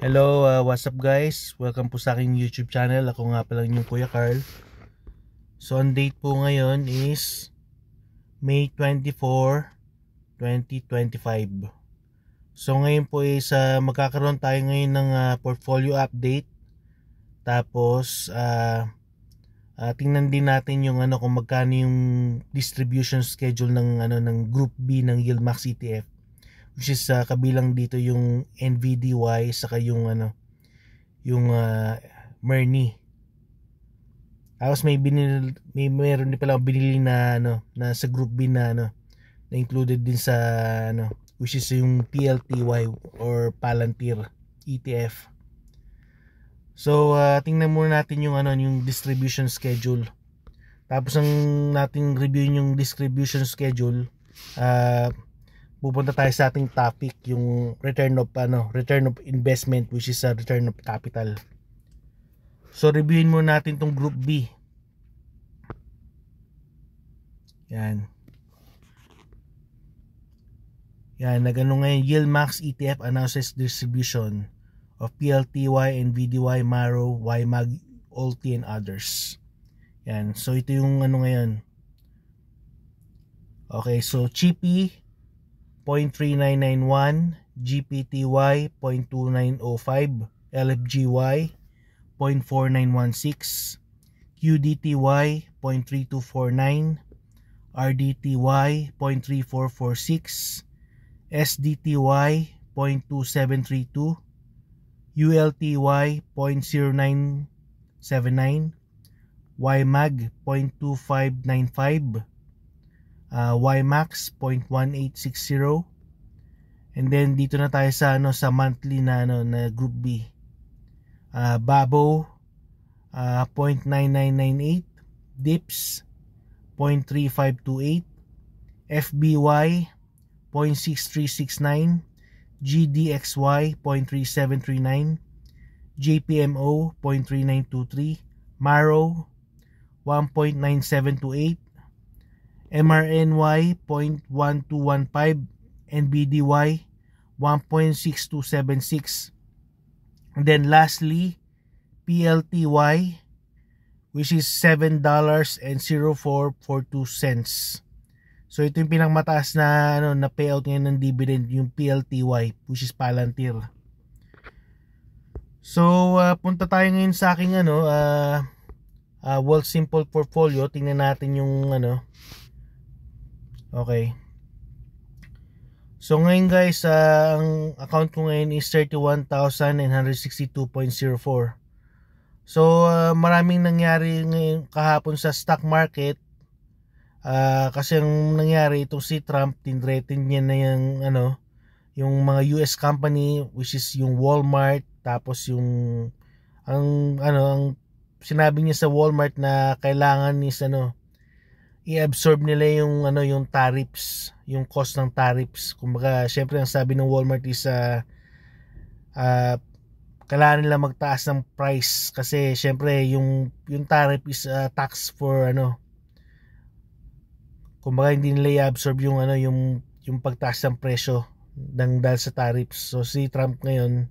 Hello, what's up guys? Welcome po sa aking YouTube channel. Ako nga pala yung Kuya Carl. So ang date po ngayon is May 24, 2025. So ngayon po is magkakaroon tayo ngayon ng portfolio update. Tapos tingnan din natin yung kung magkano yung distribution schedule ng Group B ng Yieldmax ETF. Which is kabilang dito yung NVDY saka yung Merni. Tapos meron din pala binili na na sa Group B na included din sa which is yung PLTY or Palantir ETF. So tingnan muna natin yung yung distribution schedule. Tapos ang nating review yung distribution schedule, pupunta tayo sa ating topic, yung return of investment, which is return of capital. So reviewin muna natin tong Group B. Yan, nagano ngayon, Yieldmax ETF announces distribution of PLTY, NVDY, Maro, YMAG, Ulti and others. Yan, so ito yung ngayon. Okay, so CHIPI 0.3991, GPTY 0.2905, LFGY 0.4916, QDTY 0.3249, RDTY 0.3446, SDTY 0.2732, ULTY 0.0979, YMAG 0.2595, YMAX 0.1860, and then dito na tayo sa sa monthly na Group B. Babo 0.9998, DIPS 0.3528, FBY 0.6369, GDXY 0.3739, JPMO 0.3923, Maro 1.9728, MRNY 0.1215, NBDY 1.6276, and then lastly PLTY, which is $7.0442. So ito yung pinakmataas na na payout ngayon ng dividend, yung PLTY, which is Palantir. So punta tayo ngayon sa aking Wealthsimple portfolio. Tingnan natin yung okay. So ngayon guys, ang account ko ngayon is 31,962.04. So maraming nangyari ngayon kahapon sa stock market. Kasi ang nangyari, itong si Trump, tinreten niya na yung mga US company, which is yung Walmart, tapos yung ang sinabi niya sa Walmart na kailangan is i-absorb nila yung yung tariffs, yung cost ng tariffs. Kumbaga, syempre ang sabi ng Walmart is kailangan nila magtaas ng price kasi syempre yung tariff is tax for kumbaga hindi nila i-absorb yung yung pagtaas ng presyo dahil sa tariffs. So si Trump ngayon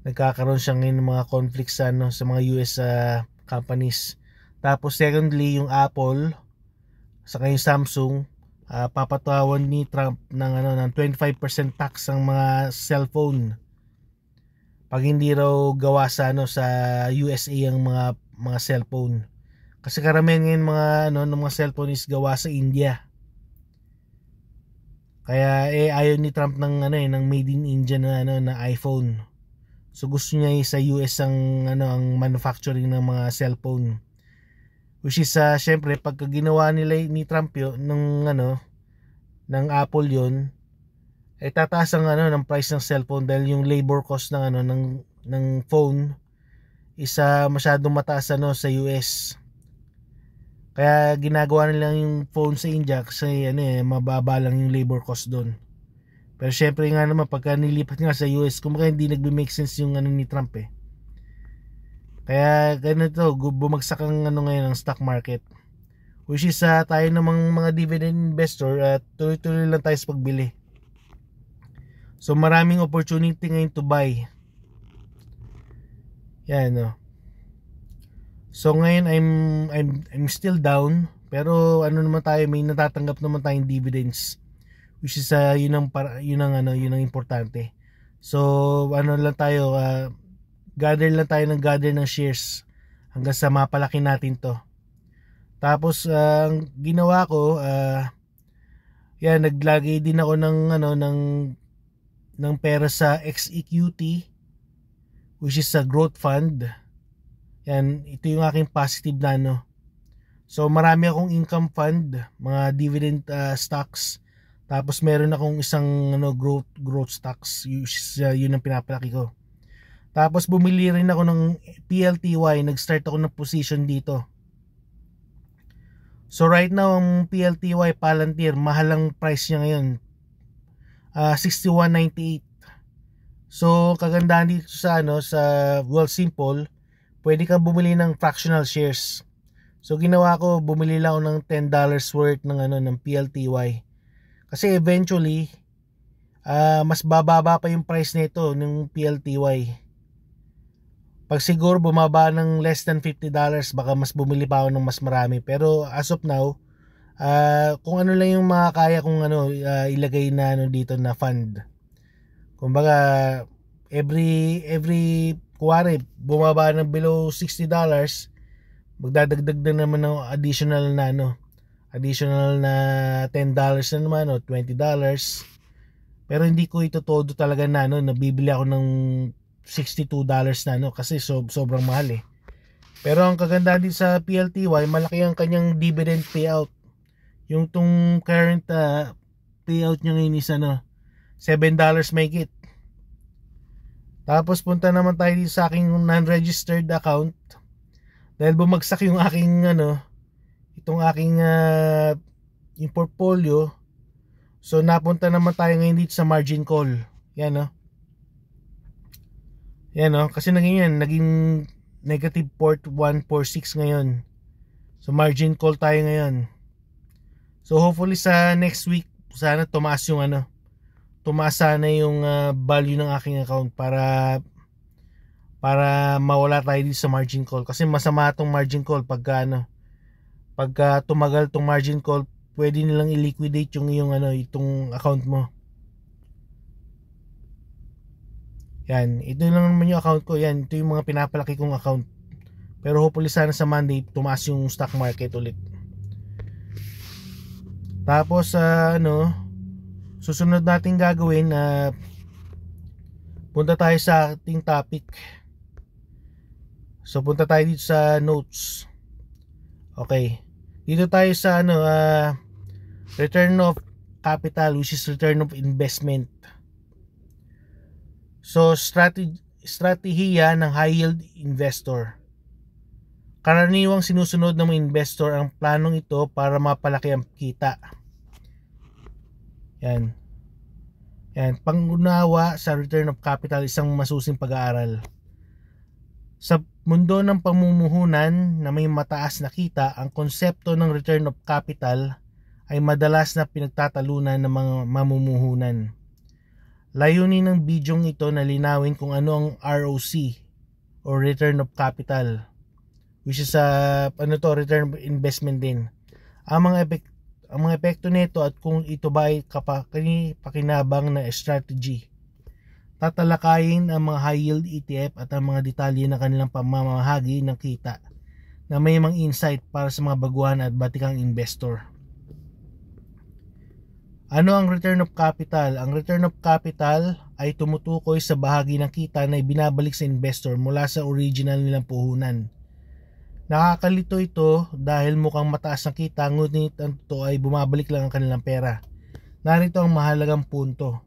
nagkakaroon siya ngayon ng mga conflicts sa mga US companies. Tapos secondly, yung Apple saka yung Samsung, papatawan ni Trump ng 25% tax ang mga cellphone pag hindi raw gawa sa sa USA ang mga cellphone. Kasi karamihan ngayon mga ng mga cellphone is gawa sa India. Kaya ayaw ni Trump ng ng made in India na iPhone. So gusto niya sa US ang ang manufacturing ng mga cellphone. Which is syempre pagka ginawa nila ni Trump ng Apple yon, ay tataas ang ng price ng cellphone dahil yung labor cost ng ng phone is masyadong mataas sa US. Kaya ginagawa nila yung phone sa India kasi mababa lang yung labor cost doon. Pero syempre nga naman pagka nilipat nga sa US, kumbaga hindi nagbe-make sense yung ni Trump eh. Kaya ganito, bumagsak ang ngayon ng stock market. Which is tayo namang mga dividend investor, tuloy-tuloy lang tayo sa pagbili. So maraming opportunity ngayon to buy. Yan, no. So ngayon I'm still down, pero ano naman tayo, may natatanggap naman tayong dividends, which is yun ang importante. So ano lang tayo, gather ng shares hanggang sa mapalaki natin to. Tapos ang ginawa ko, yan, naglagay din ako ng pera sa XEQT, which is a growth fund. Yan, ito yung aking positive na So marami akong income fund, mga dividend stocks. Tapos meron akong isang growth stocks, yun ang pinapalaki ko. Tapos bumili rin ako ng PLTY, nag-start ako ng position dito. So right now ang PLTY Palantir, mahal ang price niya ngayon. 61.98. So kagandahan dito sa Wealthsimple, pwede kang bumili ng fractional shares. So ginawa ko, bumili lang ako ng $10 worth ng PLTY. Kasi eventually mas bababa pa yung price nito ng PLTY. Pag siguro bumaba ng less than $50, baka mas bumili pa ako ng mas marami. Pero as of now, kung ano lang yung makakaya kung ilagay na dito na fund. Kumbaga every kuwari bumaba ng below $60, magdadagdag na naman ng additional na $10 na naman o $20. Pero hindi ko ito todo talaga nabibili ako ng $62 na kasi sobrang mahal eh. Pero ang kagandahan din sa PLTY, malaki ang kanyang dividend payout. Yung current payout niya ngayon is $7 mahigit. Tapos punta naman tayo dito sa aking non-registered account. Dahil bumagsak yung aking itong aking yung portfolio. So napunta naman tayo ngayon dito sa margin call. Yan kasi naging negative 0.146 ngayon. So margin call tayo ngayon. So hopefully sa next week sana tumaas sana yung value ng aking account para mawala tayo dito sa margin call. Kasi masama tong margin call pagka tumagal tong margin call, pwede nilang i-liquidate itong account mo. Yan, ito lang naman yung account ko. Yan, ito yung mga pinapalaki kong account. Pero hopefully sana sa Monday tumaas yung stock market ulit. Tapos susunod natin gagawin, punta tayo sa ating topic. So punta tayo dito sa notes. Okay. Dito tayo sa return of capital, which is return of investment. So strategiya ng high yield investor. Karaniwang sinusunod ng mga investor ang planong ito para mapalaki ang kita. Yan. Pangunawa sa return of capital, isang masusing pag-aaral. Sa mundo ng pamumuhunan na may mataas na kita, ang konsepto ng return of capital ay madalas na pinagtatalunan ng mga mamumuhunan. Layunin ng bidyong ito na linawin kung ano ang ROC o return of capital, which is return of investment din. Ang mga epekto nito at kung ito ba ay pakinabang na strategy. Tatalakayin ang mga high yield ETF at ang mga detalye ng kanilang pamamahagi ng kita na may mga insight para sa mga baguhan at batikang investor. Ano ang return of capital? Ang return of capital ay tumutukoy sa bahagi ng kita na ibinabalik sa investor mula sa original nilang puhunan. Nakakalito ito dahil mukhang mataas ang kita, ngunit ang totoo ay bumabalik lang ang kanilang pera. Narito ang mahalagang punto.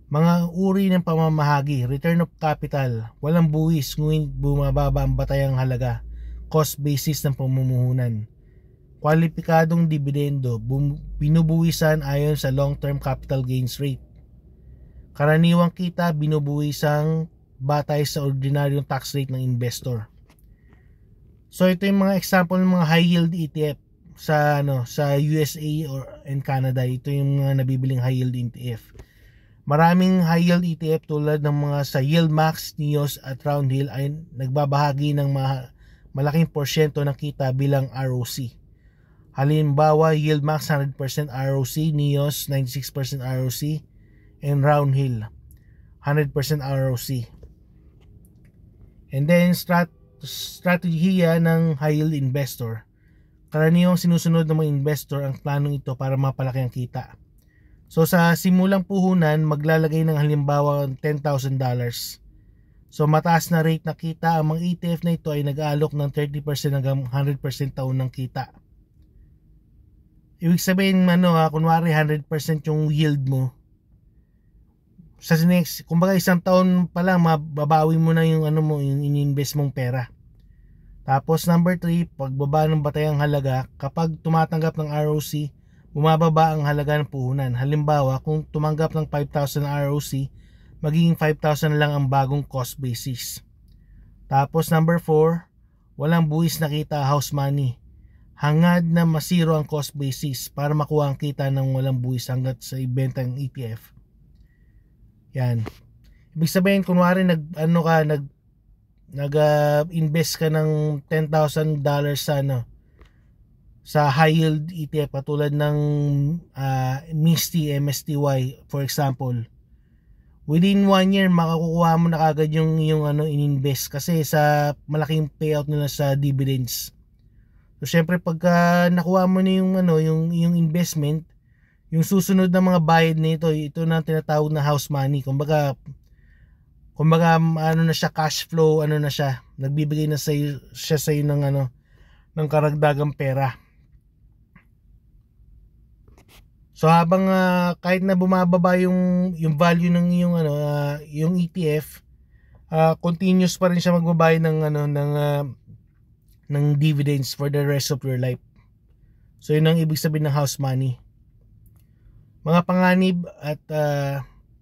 Mga uri ng pamamahagi, return of capital, walang buwis ngunit bumababa ang batayang halaga, cost basis ng pamumuhunan. Kwalipikadong dividendo, binubuwisan ayon sa long-term capital gains rate. Karaniwang kita, binubuwisang batay sa ordinaryong tax rate ng investor. So ito yung mga example ng mga high yield ETF sa USA and Canada. Ito yung mga nabibiling high yield ETF. Maraming high yield ETF tulad ng mga sa Yieldmax, NEOS at Roundhill ay nagbabahagi ng malaking porsyento ng kita bilang ROC. Halimbawa, Yieldmax 100% ROC, NEOS 96% ROC, and Roundhill 100% ROC. And then strategiya ng high yield investor. Karaniwang sinusunod ng mga investor ang planong ito para mapalaki ang kita. So sa simulang puhunan, maglalagay ng halimbawa $10,000. So mataas na rate na kita, ang mga ETF na ito ay nag-aalok ng 30% hanggang 100% taon ng kita. Ibig sabihin, kunwari 100% yung yield mo. Sa next, kumbaga isang taon pa lang, mababawi mo na yung yung ininvest mong pera. Tapos number 3, pagbaba ng batayang halaga, kapag tumatanggap ng ROC, bumababa ang halaga ng puhunan. Halimbawa, kung tumanggap ng 5,000 ROC, magiging 5,000 lang ang bagong cost basis. Tapos number 4, walang buwis na kita, house money. Hangad na masiro ang cost basis para makuha ang kita ng walang buwis hanggat sa ibenta ng ETF. Yan. Ibig sabihin, kunwari nag-invest ka ng $10,000 sa high yield ETF katulad ng MSTY for example. Within 1 year makakukuha mo na kagad yung ininvest kasi sa malaking payout nila sa dividends. So syempre pagka nakuha mo na yung investment, yung susunod na mga bayad nito, ito na tinatawag na house money. Kumbaga na siya, cash flow, na siya, nagbibigay na siya sa iyo ng karagdagang pera. So habang kahit na bumababa yung value ng yung ETF, continuous pa rin siya magbabayad ng dividends for the rest of your life. So yun ang ibig sabihin ng house money. Mga panganib at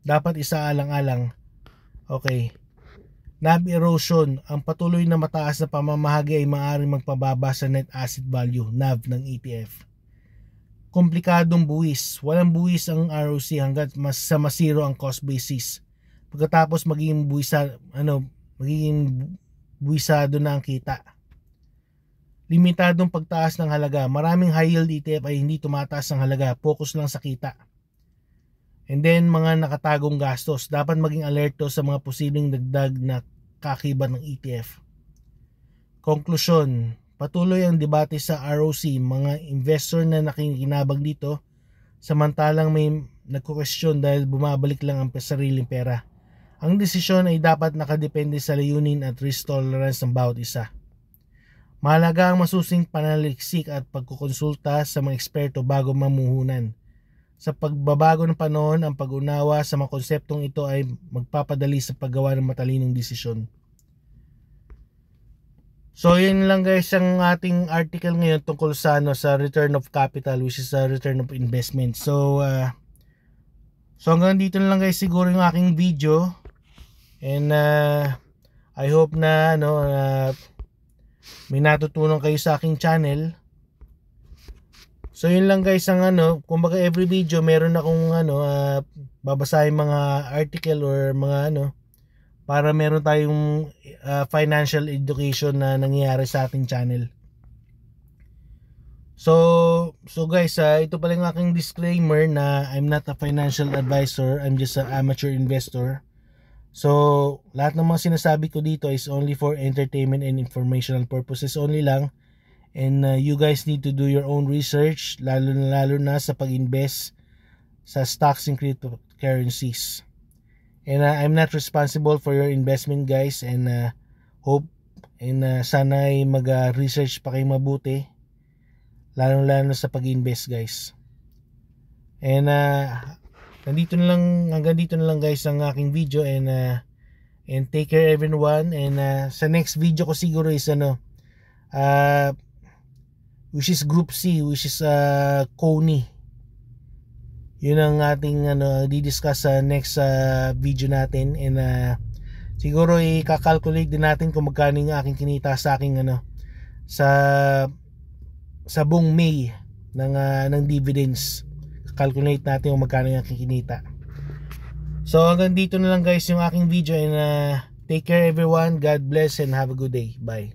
dapat isaalang-alang. Okay. NAV erosion, ang patuloy na mataas na pamamahagi ay maaaring magpababa sa net asset value, NAV ng ETF. Komplikadong buwis, walang buwis ang ROC hanggat masiro ang cost basis. Pagkatapos magiging buwisado na ang kita. Limitadong pagtaas ng halaga, maraming high yield ETF ay hindi tumataas ang halaga, focus lang sa kita. And then mga nakatagong gastos, dapat maging alerto sa mga posibleng dagdag na kakibat ng ETF. Konklusyon, patuloy ang debate sa ROC, mga investor na nakikinabang dito, samantalang may nagko-question dahil bumabalik lang ang sariling pera. Ang desisyon ay dapat nakadepende sa layunin at risk tolerance ng bawat isa. Mahalaga ang masusing panaliksik at pagkukonsulta sa mga eksperto bago mamuhunan. Sa pagbabago ng panahon, ang pag-unawa sa mga konseptong ito ay magpapadali sa paggawa ng matalinong desisyon. So yun lang guys ang ating article ngayon tungkol sa return of capital, which is return of investment. So hanggang dito na lang guys siguro yung aking video. And I hope na may natutunan kayo sa aking channel. So yun lang guys ang kumbaga every video meron akong babasahin mga article or mga para meron tayong financial education na nangyayari sa ating channel. So guys, ito pala yung aking disclaimer na I'm not a financial advisor, I'm just an amateur investor. So lahat ng mga sinasabi ko dito is only for entertainment and informational purposes only lang. And you guys need to do your own research, lalo na sa pag-invest sa stocks and cryptocurrencies. And I'm not responsible for your investment guys, and hope and sana ay mag-research pa kayo mabuti, lalo sa pag-invest guys. And hanggang dito na lang guys ang aking video, and take care everyone. And sa next video ko siguro is which is Group C, which is Coney. Yun ang ating di-discuss sa next video natin. And siguro i-calculate din natin kung magkano yung aking kinita sa aking sa buong May ng dividends. Calculate natin kung magkano yung aking kinita. So hanggang dito na lang guys yung aking video, and take care everyone. God bless and have a good day. Bye.